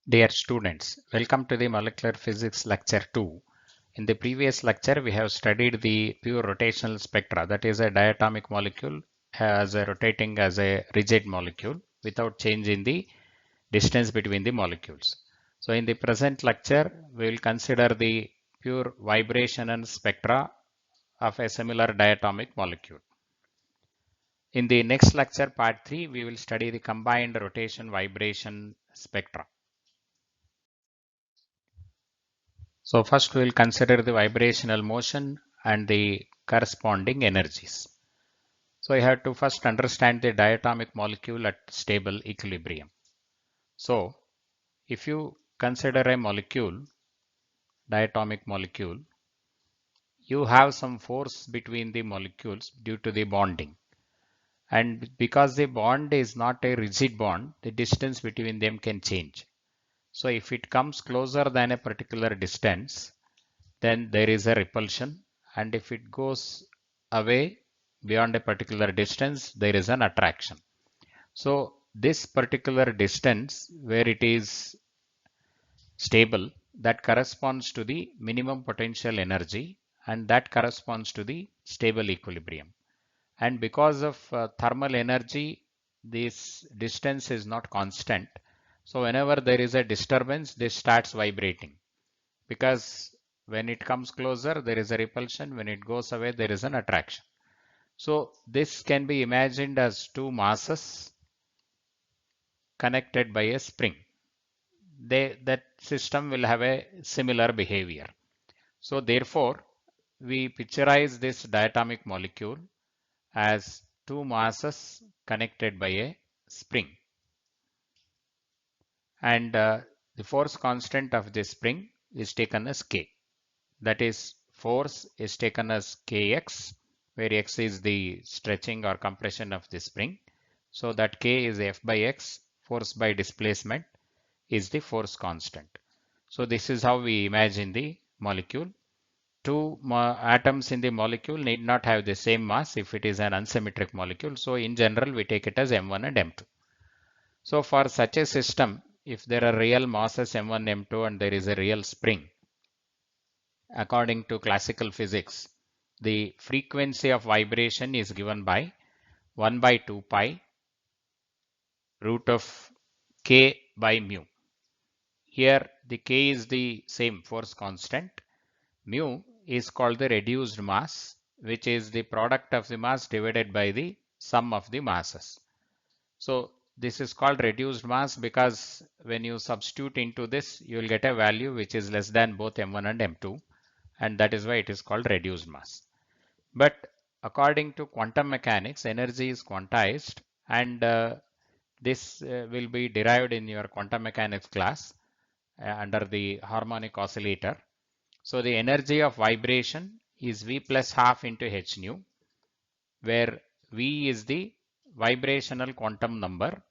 Dear students, welcome to the Molecular Physics Lecture 2. In the previous lecture, we have studied the pure rotational spectra, that is a diatomic molecule as a rotating as a rigid molecule without change in the distance between the molecules. So in the present lecture, we will consider the pure vibrational spectra of a similar diatomic molecule. In the next lecture, part 3, we will study the combined rotation vibration spectra. So first we will consider the vibrational motion and the corresponding energies. So you have to first understand the diatomic molecule at stable equilibrium. So if you consider a molecule, diatomic molecule, you have some force between the molecules due to the bonding. And because the bond is not a rigid bond, the distance between them can change. So if it comes closer than a particular distance, then there is a repulsion, and if it goes away beyond a particular distance, there is an attraction. So this particular distance where it is stable, that corresponds to the minimum potential energy, and that corresponds to the stable equilibrium. And because of thermal energy, this distance is not constant. So whenever there is a disturbance, this starts vibrating, because when it comes closer, there is a repulsion. When it goes away, there is an attraction. So this can be imagined as two masses connected by a spring. That system will have a similar behavior. So therefore, we picturize this diatomic molecule as two masses connected by a spring. And the force constant of this spring is taken as K. That is, force is taken as Kx, where x is the stretching or compression of the spring. So that K is F by x, force by displacement is the force constant. So this is how we imagine the molecule. Two atoms in the molecule need not have the same mass if it is an unsymmetric molecule. So in general, we take it as M1 and M2. So for such a system, if there are real masses M1, M2 and there is a real spring, according to classical physics, the frequency of vibration is given by 1 by 2 pi root of K by mu. Here the K is the same force constant. Mu is called the reduced mass, which is the product of the mass divided by the sum of the masses. So this is called reduced mass because when you substitute into this, you will get a value which is less than both M1 and M2, and that is why it is called reduced mass. But according to quantum mechanics, energy is quantized, and this will be derived in your quantum mechanics class under the harmonic oscillator. So the energy of vibration is V plus half into h nu, where V is the vibrational quantum number,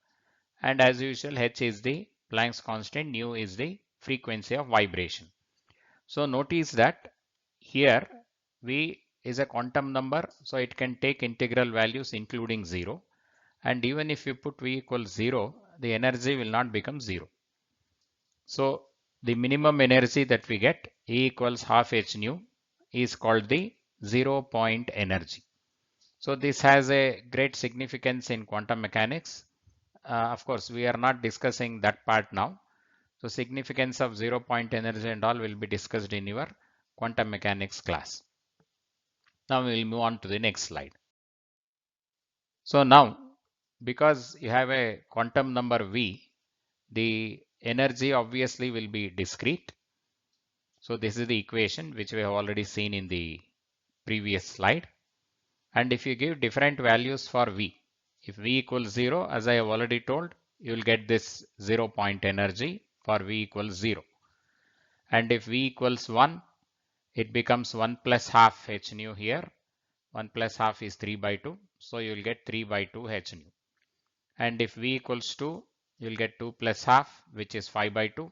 and as usual h is the Planck's constant, nu is the frequency of vibration. So notice that here V is a quantum number, so it can take integral values including 0, and even if you put V equals 0, the energy will not become 0. So the minimum energy that we get, E equals half h nu, is called the 0 point energy. So this has a great significance in quantum mechanics. Of course, we are not discussing that part now. So significance of 0 point energy and all will be discussed in your quantum mechanics class. Now we will move on to the next slide. So now, because you have a quantum number V, the energy obviously will be discrete. So this is the equation which we have already seen in the previous slide. And if you give different values for V, if V equals 0, as I have already told, you will get this 0 point energy for V equals 0. And if V equals 1, it becomes 1 plus half h nu here. 1 plus half is 3 by 2. So you will get 3 by 2 h nu. And if V equals 2, you will get 2 plus half, which is 5 by 2.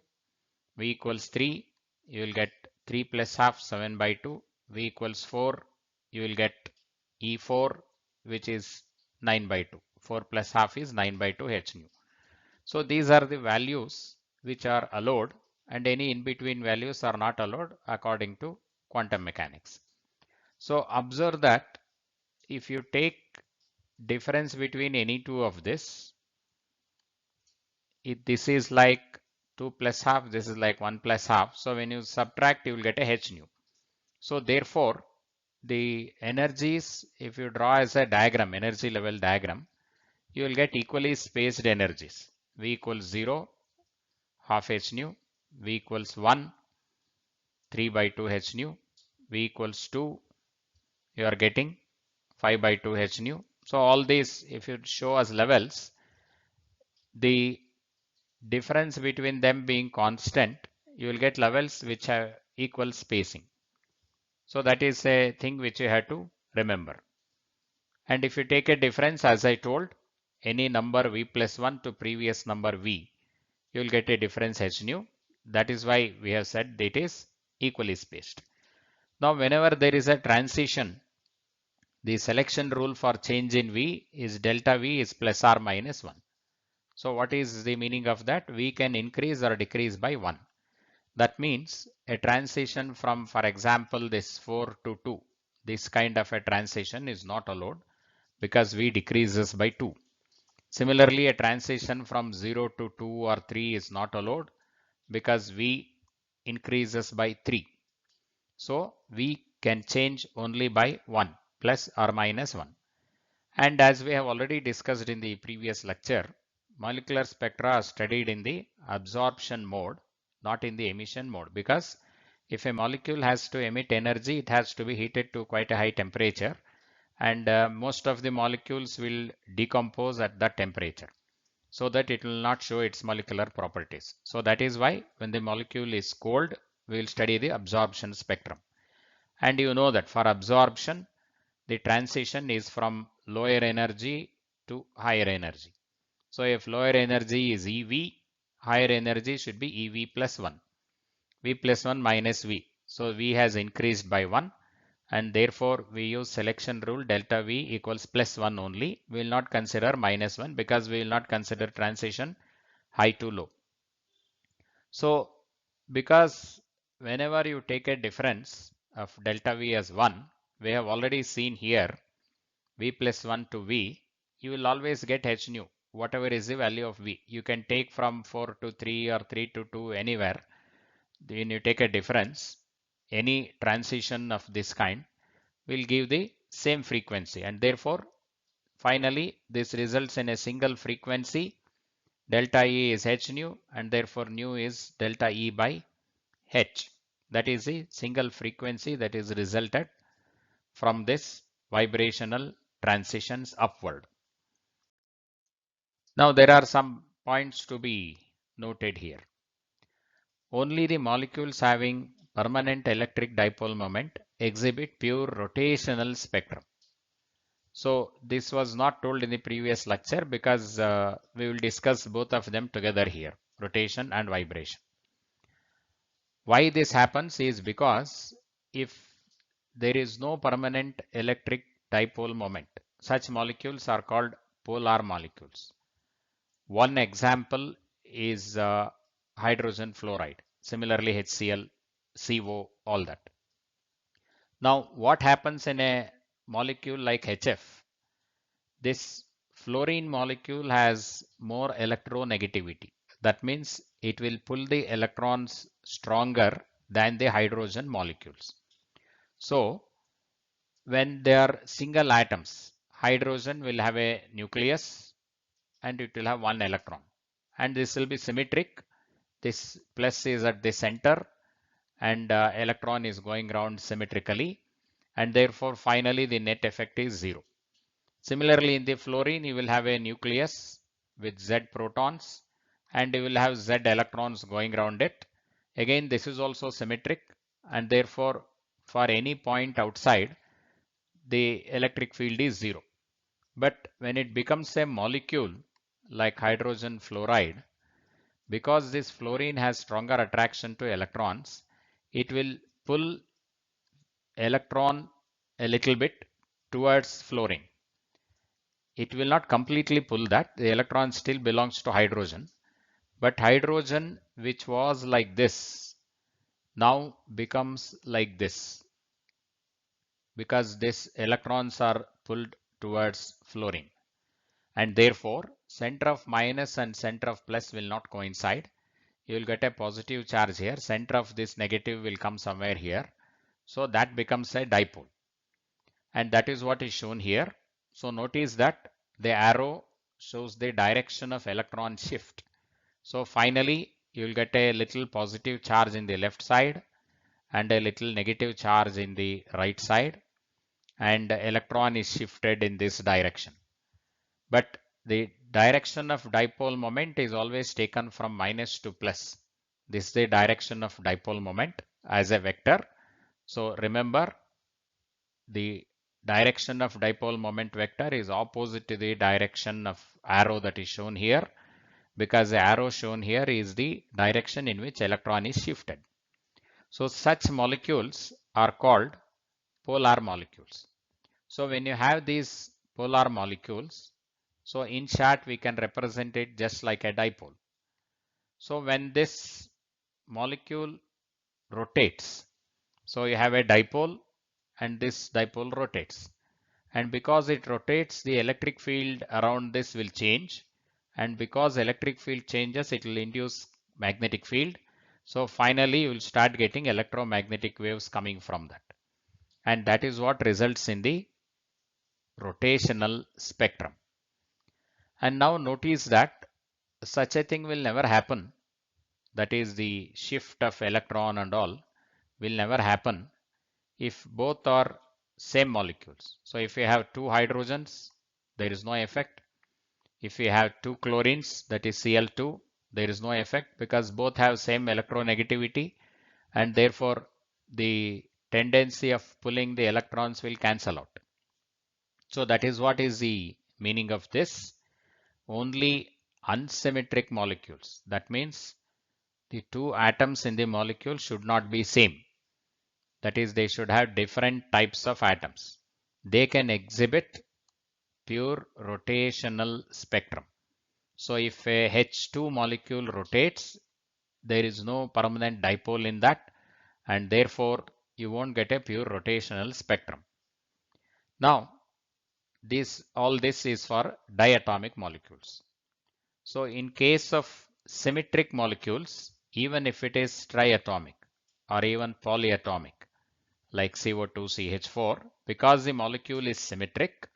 V equals 3, you will get 3 plus half, 7 by 2. V equals 4, you will get E4, which is 9 by 2. 4 plus half is 9 by 2 h nu. So these are the values which are allowed and any in-between values are not allowed according to quantum mechanics. So observe that if you take difference between any two of this, this is like 2 plus half, this is like 1 plus half. So when you subtract, you will get a h nu. So therefore, the energies, if you draw as a diagram, energy level diagram, you will get equally spaced energies. V equals 0, half h nu, V equals 1, 3 by 2 h nu, V equals 2, you are getting 5 by 2 h nu. So all these, if you show as levels, the difference between them being constant, you will get levels which have equal spacing. So that is a thing which you have to remember. And if you take a difference, as I told, any number v plus 1 to previous number v, you will get a difference h nu. That is why we have said it is equally spaced. Now, whenever there is a transition, the selection rule for change in v is delta v is plus or minus 1. So what is the meaning of that? V can increase or decrease by 1. That means a transition from, for example, this 4 to 2, this kind of a transition is not allowed because V decreases by 2. Similarly, a transition from 0 to 2 or 3 is not allowed because V increases by 3. So V can change only by 1 plus or minus 1. And as we have already discussed in the previous lecture, molecular spectra are studied in the absorption mode, not in the emission mode, because if a molecule has to emit energy, it has to be heated to quite a high temperature, and most of the molecules will decompose at that temperature so that it will not show its molecular properties. So that is why when the molecule is cold, we will study the absorption spectrum. And you know that for absorption, the transition is from lower energy to higher energy. So if lower energy is EV, higher energy should be EV plus 1. V plus 1 minus V. So V has increased by 1, and therefore we use selection rule delta V equals plus 1 only. We will not consider minus 1 because we will not consider transition high to low. So because whenever you take a difference of delta V as 1, we have already seen here V plus 1 to V, you will always get h nu, whatever is the value of V. You can take from 4 to 3 or 3 to 2 anywhere. When you take a difference, any transition of this kind will give the same frequency, and therefore finally this results in a single frequency. Delta E is h nu, and therefore nu is delta E by h. That is a single frequency that is resulted from this vibrational transitions upward. Now there are some points to be noted here. Only the molecules having permanent electric dipole moment exhibit pure rotational spectrum. So this was not told in the previous lecture because we will discuss both of them together here, rotation and vibration. Why this happens is because if there is no permanent electric dipole moment, such molecules are called polar molecules. One example is hydrogen fluoride, similarly HCl, CO, all that. Now, what happens in a molecule like HF? This fluorine molecule has more electronegativity. That means it will pull the electrons stronger than the hydrogen molecules. So, when they are single atoms, hydrogen will have a nucleus and it will have one electron. And this will be symmetric. This plus is at the center and electron is going around symmetrically, and therefore finally the net effect is 0. Similarly, in the fluorine you will have a nucleus with Z protons and you will have Z electrons going around it. Again, this is also symmetric, and therefore for any point outside the electric field is 0. But when it becomes a molecule like hydrogen fluoride, because this fluorine has stronger attraction to electrons, it will pull electron a little bit towards fluorine. It will not completely pull that. The electron still belongs to hydrogen, But hydrogen, which was like this, now becomes like this because these electrons are pulled towards fluorine. And therefore, center of minus and center of plus will not coincide. You will get a positive charge here. Center of this negative will come somewhere here. So that becomes a dipole. And that is what is shown here. So notice that the arrow shows the direction of electron shift. So finally, you will get a little positive charge in the left side and a little negative charge in the right side, and the electron is shifted in this direction. But the direction of dipole moment is always taken from minus to plus. This is the direction of dipole moment as a vector. So remember, the direction of dipole moment vector is opposite to the direction of arrow that is shown here, because the arrow shown here is the direction in which electron is shifted. So such molecules are called polar molecules. So when you have these polar molecules, so in short we can represent it just like a dipole. So when this molecule rotates, so you have a dipole and this dipole rotates. And because it rotates, the electric field around this will change. And because electric field changes, it will induce magnetic field. So finally, you will start getting electromagnetic waves coming from that. And that is what results in the rotational spectrum. And now notice that such a thing will never happen. That is, the shift of electron and all will never happen if both are same molecules. So if you have two hydrogens, there is no effect. If you have two chlorines, that is Cl2, there is no effect because both have same electronegativity, and therefore the tendency of pulling the electrons will cancel out. So that is what is the meaning of this. Only unsymmetric molecules. That means the two atoms in the molecule should not be same. That is, they should have different types of atoms. They can exhibit pure rotational spectrum. So if a H2 molecule rotates, there is no permanent dipole in that, and therefore you won't get a pure rotational spectrum. Now, all this is for diatomic molecules. So in case of symmetric molecules, even if it is triatomic or even polyatomic, like CO2CH4, because the molecule is symmetric,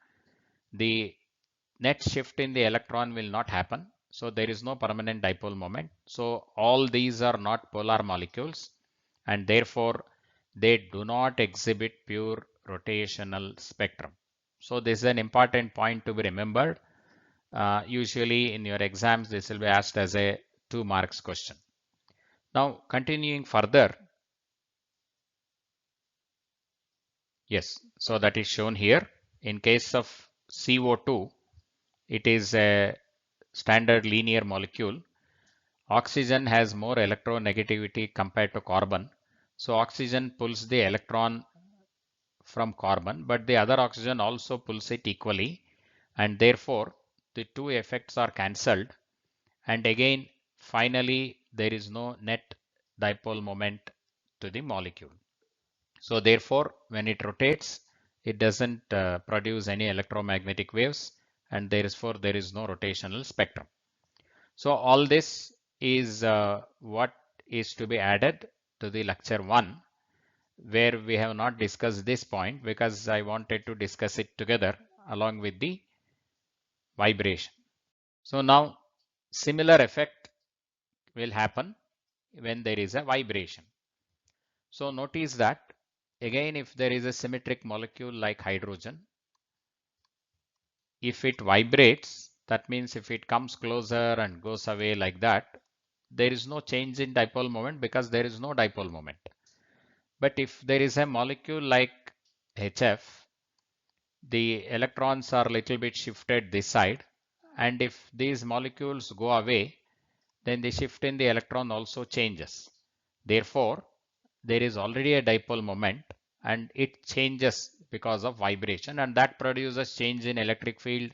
the net shift in the electron will not happen. So there is no permanent dipole moment. So all these are not polar molecules, and therefore they do not exhibit pure rotational spectrum. So this is an important point to be remembered. Usually in your exams, this will be asked as a 2 marks question. Now continuing further. Yes, so that is shown here. In case of CO2, it is a standard linear molecule. Oxygen has more electronegativity compared to carbon. So oxygen pulls the electron from carbon, but the other oxygen also pulls it equally, and therefore the two effects are cancelled. And again, finally, there is no net dipole moment to the molecule. So therefore, when it rotates, it doesn't produce any electromagnetic waves, and therefore there is no rotational spectrum. So all this is what is to be added to the lecture 1, where we have not discussed this point because I wanted to discuss it together along with the vibration. So now similar effect will happen when there is a vibration. So notice that again, if there is a symmetric molecule like hydrogen, if it vibrates, that means if it comes closer and goes away like that, there is no change in dipole moment because there is no dipole moment. But if there is a molecule like HF, the electrons are a little bit shifted this side, and if these molecules go away, then the shift in the electron also changes. Therefore, there is already a dipole moment and it changes because of vibration, and that produces change in electric field,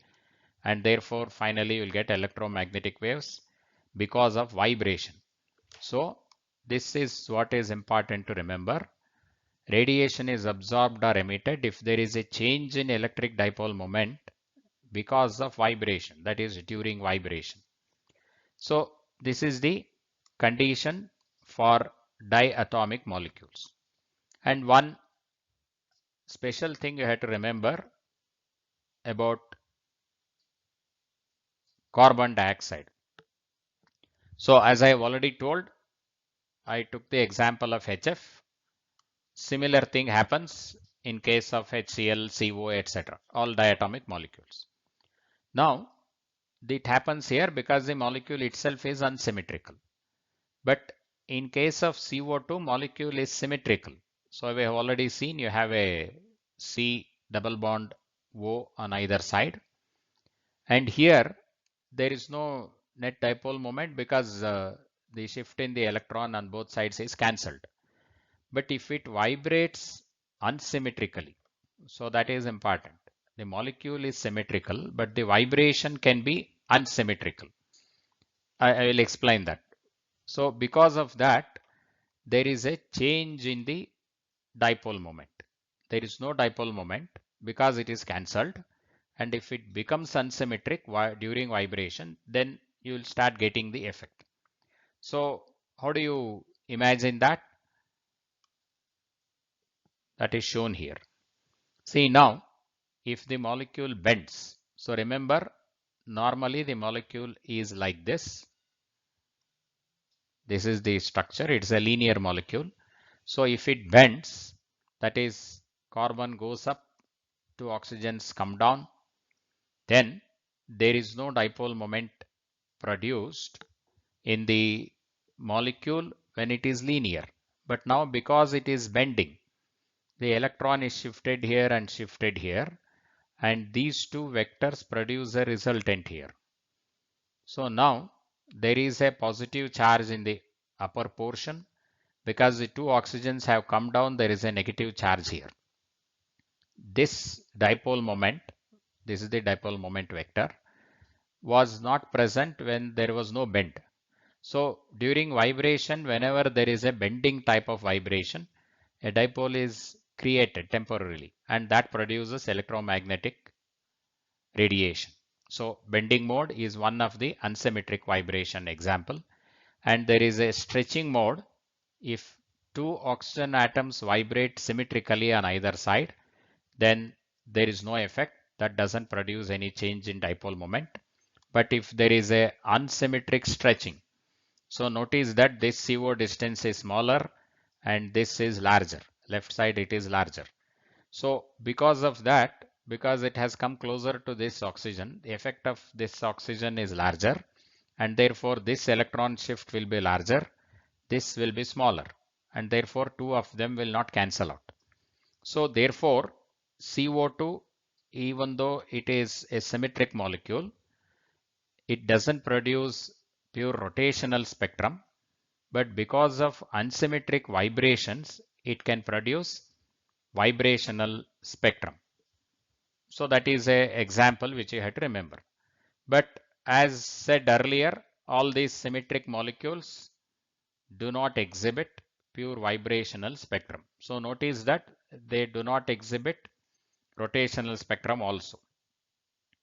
and therefore finally you will get electromagnetic waves because of vibration. So this is what is important to remember. Radiation is absorbed or emitted if there is a change in electric dipole moment because of vibration, that is during vibration. So this is the condition for diatomic molecules. And one special thing you have to remember about carbon dioxide. So as I have already told, I took the example of HF. Similar thing happens in case of HCl, CO, etc. All diatomic molecules. Now, it happens here because the molecule itself is unsymmetrical. But in case of CO2, molecule is symmetrical. So we have already seen you have a C double bond O on either side. And here there is no net dipole moment because the shift in the electron on both sides is cancelled. But if it vibrates unsymmetrically, so that is important. The molecule is symmetrical, but the vibration can be unsymmetrical. I will explain that. So because of that, there is a change in the dipole moment. There is no dipole moment because it is cancelled. And if it becomes unsymmetric during vibration, then you will start getting the effect. So how do you imagine that? That is shown here. See now, if the molecule bends, so remember, normally the molecule is like this. This is the structure. It's a linear molecule. So if it bends, that is carbon goes up, two oxygens come down, then there is no dipole moment produced in the molecule when it is linear. But now because it is bending, the electron is shifted here and shifted here, and these two vectors produce a resultant here. So now there is a positive charge in the upper portion. Because the two oxygens have come down, there is a negative charge here. This dipole moment, this is the dipole moment vector, was not present when there was no bend. So during vibration, whenever there is a bending type of vibration, a dipole is created temporarily, and that produces electromagnetic radiation. So bending mode is one of the unsymmetric vibration example. And there is a stretching mode. If two oxygen atoms vibrate symmetrically on either side, then there is no effect. That doesn't produce any change in dipole moment. But if there is a unsymmetric stretching, so notice that this CO distance is smaller and this is larger. Left side it is larger. So because of that, because it has come closer to this oxygen, the effect of this oxygen is larger, and therefore this electron shift will be larger. This will be smaller, and therefore two of them will not cancel out. So therefore CO2, even though it is a symmetric molecule, it doesn't produce pure rotational spectrum, but because of unsymmetric vibrations, it can produce vibrational spectrum. So that is an example which you have to remember. But as said earlier, all these symmetric molecules do not exhibit pure vibrational spectrum. So notice that they do not exhibit rotational spectrum also.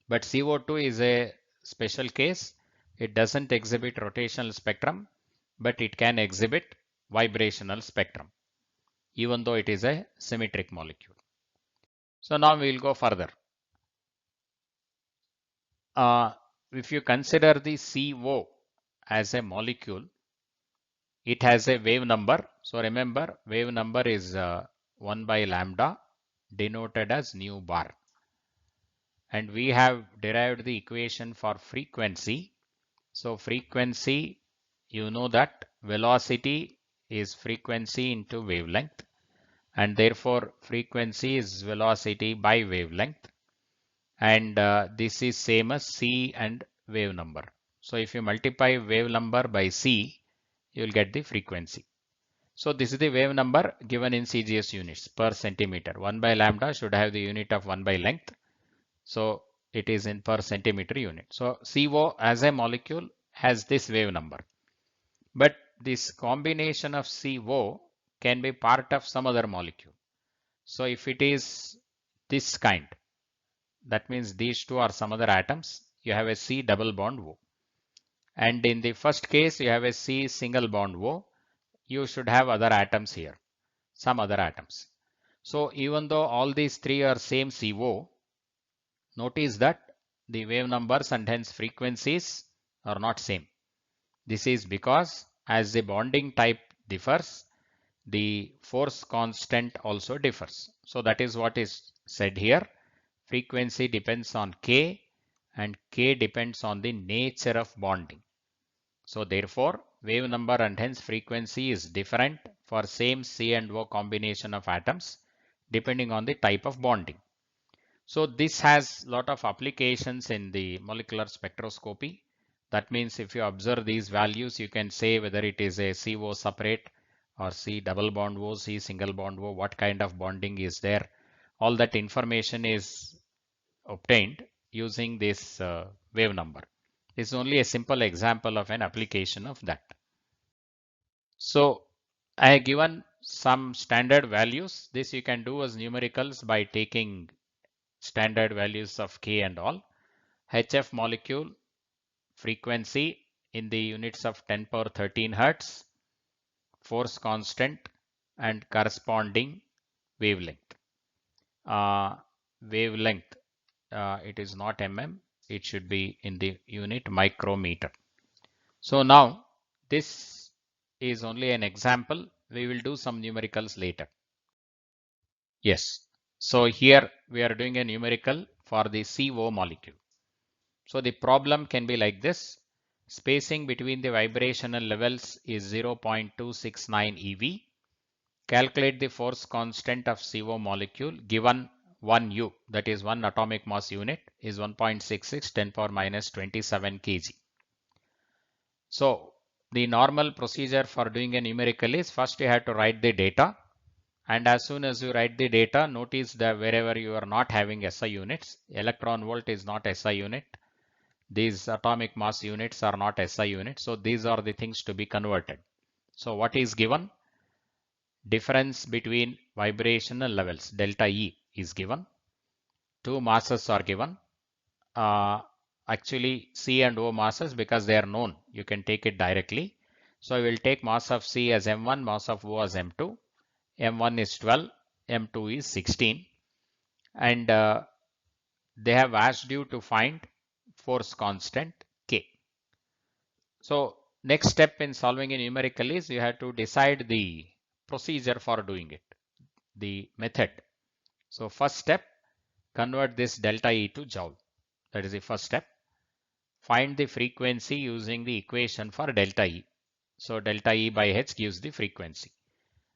But CO2 is a special case. It doesn't exhibit rotational spectrum, but it can exhibit vibrational spectrum, even though it is a symmetric molecule. So now we will go further. If you consider the CO as a molecule, it has a wave number. So remember, wave number is 1 by lambda, denoted as nu bar. And we have derived the equation for frequency. So frequency, you know that velocity is frequency into wavelength, and therefore frequency is velocity by wavelength. And this is same as c and wave number. So if you multiply wave number by c, you will get the frequency. So this is the wave number given in CGS units per centimeter. 1 by lambda should have the unit of 1 by length. So it is in per centimeter unit. So CO as a molecule has this wave number. But this combination of CO can be part of some other molecule. So if it is this kind, that means these two are some other atoms, you have a C double bond O. And in the first case, you have a C single bond O. You should have other atoms here, some other atoms. So even though all these three are same CO, notice that the wave numbers and hence frequencies are not same. This is because as the bonding type differs, the force constant also differs. So that is what is said here. Frequency depends on K and K depends on the nature of bonding. So therefore, wave number and hence frequency is different for same C and O combination of atoms depending on the type of bonding. So this has a lot of applications in the molecular spectroscopy. That means if you observe these values, you can say whether it is a CO separate or C double bond O, C single bond O, what kind of bonding is there. All that information is obtained using this wave number. This is only a simple example of an application of that. So I have given some standard values. This you can do as numericals by taking standard values of K and all. HF molecule frequency in the units of 10 power 13 Hertz, force constant and corresponding wavelength. Wavelength, it is not mm, it should be in the unit micrometer. So now this is only an example. We will do some numericals later. Yes. So here we are doing a numerical for the CO molecule. So the problem can be like this. Spacing between the vibrational levels is 0.269 eV. Calculate the force constant of CO molecule given 1 U, that is 1 atomic mass unit, is 1.66 10 power minus 27 kg. So the normal procedure for doing a numerical is first you have to write the data, and as soon as you write the data, notice that wherever you are not having SI units, electron volt is not SI unit, these atomic mass units are not SI units, so these are the things to be converted. So what is given? Difference between vibrational levels, delta E, is given. Two masses are given. Actually C and O masses, because they are known, you can take it directly. So I will take mass of C as M1, mass of O as M2. M1 is 12, M2 is 16, and they have asked you to find force constant K. So next step in solving a numerical is you have to decide the procedure for doing it, the method. So first step, convert this delta E to joule. That is the first step. Find the frequency using the equation for delta E. So delta E by H gives the frequency.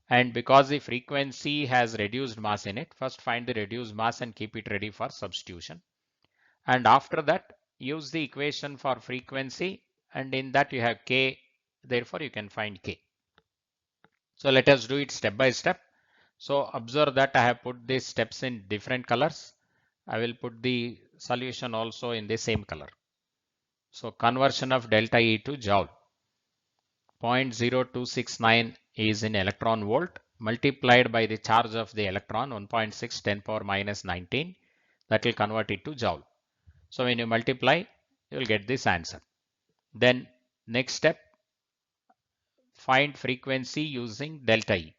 And because the frequency has reduced mass in it, first find the reduced mass and keep it ready for substitution. And after that, use the equation for frequency, and in that you have K, therefore you can find K. So let us do it step by step. So observe that I have put these steps in different colors. I will put the solution also in the same color. So conversion of delta E to joule. 0.0269 is in electron volt multiplied by the charge of the electron 1.6 10 power minus 19. That will convert it to joule. So when you multiply, you will get this answer. Then next step, find frequency using delta E.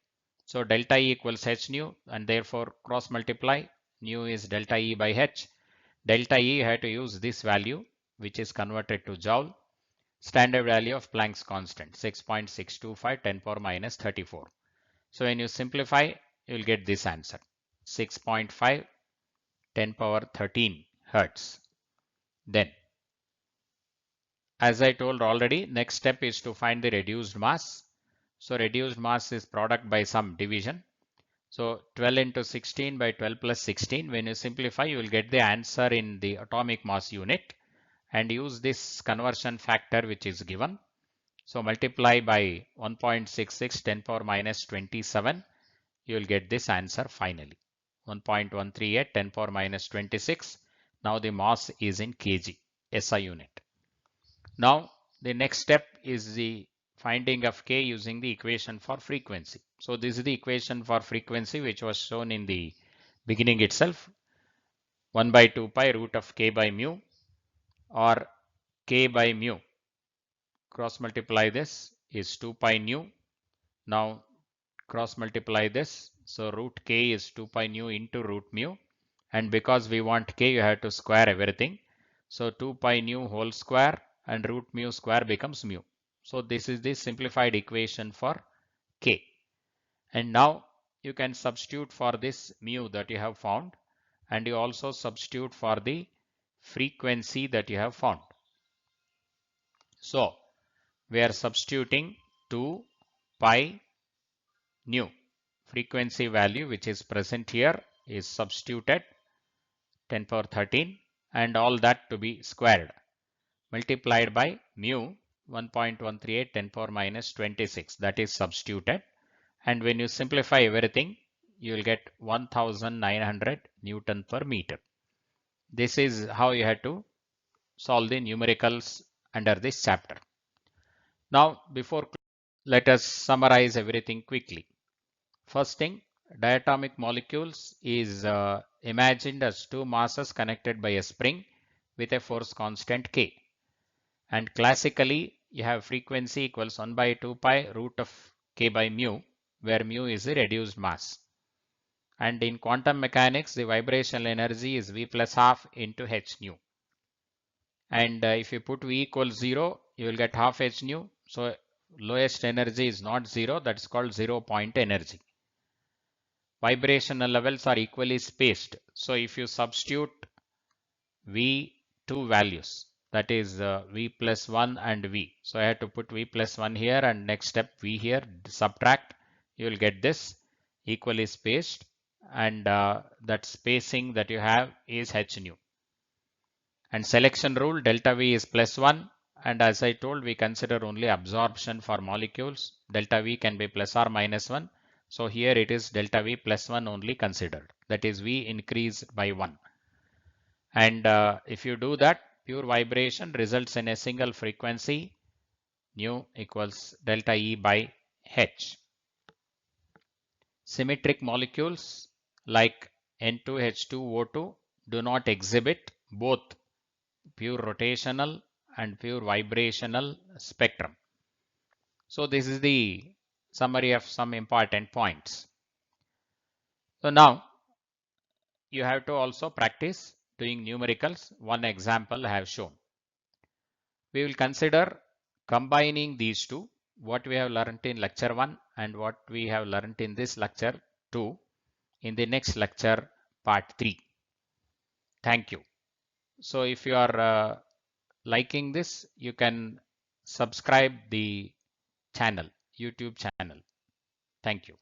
So delta E equals h nu, and therefore cross multiply. Nu is delta E by h. Delta E, you have to use this value, which is converted to joule. Standard value of Planck's constant, 6.625 10 power minus 34. So when you simplify, you will get this answer, 6.5 10 power 13 Hertz. Then, as I told already, next step is to find the reduced mass. So reduced mass is product by some division. So 12 into 16 by 12 plus 16. When you simplify, you will get the answer in the atomic mass unit, and use this conversion factor which is given. So multiply by 1.66 10 power minus 27. You will get this answer finally. 1.138 10 power minus 26. Now the mass is in kg, SI unit. Now the next step is the finding of k using the equation for frequency. So this is the equation for frequency which was shown in the beginning itself. 1 by 2 pi root of k by mu, or k by mu. Cross multiply this is 2 pi nu. Now cross multiply this. So root k is 2 pi nu into root mu. And because we want k, you have to square everything. So 2 pi nu whole square and root mu square becomes mu. So this is the simplified equation for k. And now you can substitute for this mu that you have found, and you also substitute for the frequency that you have found. So we are substituting 2 pi nu. Frequency value which is present here is substituted 10 power 13 and all that to be squared, multiplied by mu 1.138 10 power minus 26, that is substituted, and when you simplify everything you will get 1900 Newton per meter. This is how you have to solve the numericals under this chapter. Now before, let us summarize everything quickly. First thing, diatomic molecules is imagined as two masses connected by a spring with a force constant k. And classically, you have frequency equals 1 by 2 pi root of k by mu, where mu is the reduced mass. And in quantum mechanics, the vibrational energy is V plus half into h nu. And if you put V equals 0, you will get half h nu. So lowest energy is not 0, that's called 0 point energy. Vibrational levels are equally spaced. So if you substitute V two values, that is V plus 1 and V. So I have to put V plus 1 here and next step V here, subtract, you will get this equally spaced, and that spacing that you have is h nu. And selection rule, delta V is plus 1, and as I told, we consider only absorption for molecules. Delta V can be plus or minus 1. So here it is delta V plus 1 only considered, that is V increased by 1. And if you do that, pure vibration results in a single frequency, nu equals delta E by H. Symmetric molecules like N2H2O2 do not exhibit both pure rotational and pure vibrational spectrum. So this is the summary of some important points. So now you have to also practice doing numericals. One example I have shown. We will consider combining these two, what we have learned in lecture 1 and what we have learned in this lecture 2 in the next lecture part 3. Thank you. So if you are liking this, you can subscribe the channel, YouTube channel. Thank you.